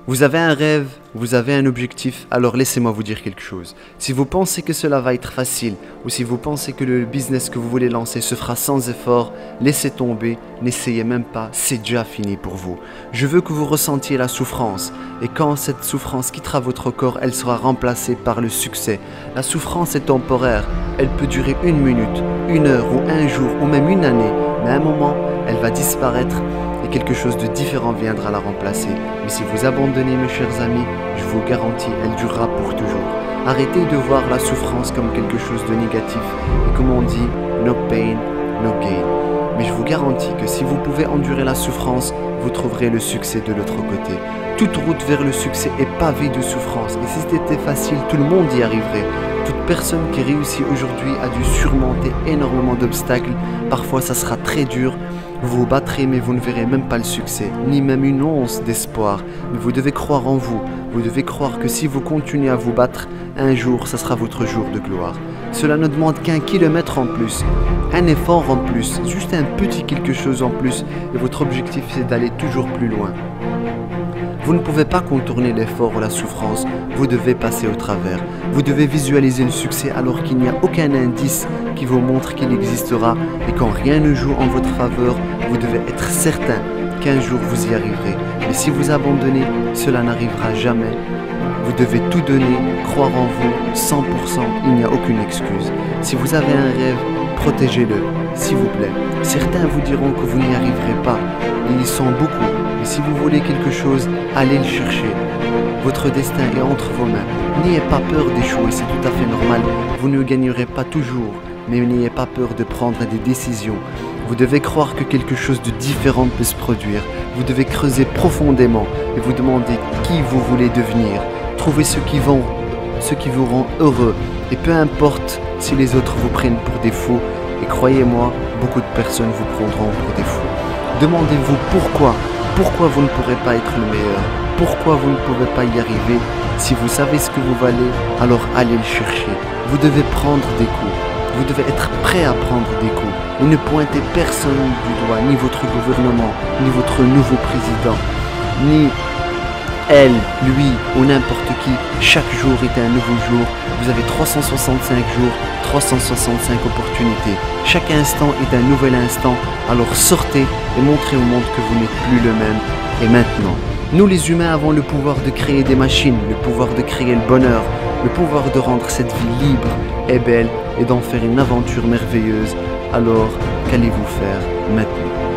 Vous avez un rêve, vous avez un objectif, alors laissez-moi vous dire quelque chose. Si vous pensez que cela va être facile, ou si vous pensez que le business que vous voulez lancer se fera sans effort, laissez tomber, n'essayez même pas, c'est déjà fini pour vous. Je veux que vous ressentiez la souffrance, et quand cette souffrance quittera votre corps, elle sera remplacée par le succès. La souffrance est temporaire, elle peut durer 1 minute, 1 heure ou 1 jour, ou même 1 année, mais à un moment, elle va disparaître, et quelque chose de différent viendra la remplacer. Mais si vous abandonnez, mes chers amis, je vous garantis, elle durera pour toujours. Arrêtez de voir la souffrance comme quelque chose de négatif. Et comme on dit, no pain, no gain. Mais je vous garantis que si vous pouvez endurer la souffrance, vous trouverez le succès de l'autre côté. Toute route vers le succès est pavée de souffrance. Et si c'était facile, tout le monde y arriverait. Toute personne qui réussit aujourd'hui a dû surmonter énormément d'obstacles. Parfois, ça sera très dur. Vous vous battrez, mais vous ne verrez même pas le succès, ni même une once d'espoir. Mais vous devez croire en vous. Vous devez croire que si vous continuez à vous battre, un jour, ça sera votre jour de gloire. Cela ne demande qu'un kilomètre en plus, un effort en plus, juste un petit quelque chose en plus, et votre objectif, c'est d'aller toujours plus loin. Vous ne pouvez pas contourner l'effort ou la souffrance, vous devez passer au travers. Vous devez visualiser le succès alors qu'il n'y a aucun indice qui vous montre qu'il existera, et quand rien ne joue en votre faveur, vous devez être certain qu'un jour vous y arriverez. Mais si vous abandonnez, cela n'arrivera jamais. Vous devez tout donner, croire en vous, 100%, il n'y a aucune excuse. Si vous avez un rêve, protégez-le, s'il vous plaît. Certains vous diront que vous n'y arriverez pas, et ils sont beaucoup. Mais si vous voulez quelque chose, allez le chercher. Votre destin est entre vos mains. N'ayez pas peur d'échouer, c'est tout à fait normal. Vous ne gagnerez pas toujours, mais n'ayez pas peur de prendre des décisions. Vous devez croire que quelque chose de différent peut se produire. Vous devez creuser profondément et vous demander qui vous voulez devenir. Trouvez ce qui vous rend heureux. Et peu importe si les autres vous prennent pour des fous. Et croyez-moi, beaucoup de personnes vous prendront pour des fous. Demandez-vous pourquoi. Pourquoi vous ne pourrez pas être le meilleur? Pourquoi vous ne pouvez pas y arriver? Si vous savez ce que vous valez, alors allez le chercher. Vous devez prendre des coups. Vous devez être prêt à prendre des coups. Et ne pointez personne du doigt, ni votre gouvernement, ni votre nouveau président, ni elle, lui ou n'importe qui. Chaque jour est un nouveau jour. Vous avez 365 jours, 365 opportunités. Chaque instant est un nouvel instant. Alors sortez et montrez au monde que vous n'êtes plus le même. Et maintenant, nous les humains avons le pouvoir de créer des machines, le pouvoir de créer le bonheur, le pouvoir de rendre cette vie libre et belle et d'en faire une aventure merveilleuse. Alors, qu'allez-vous faire maintenant ?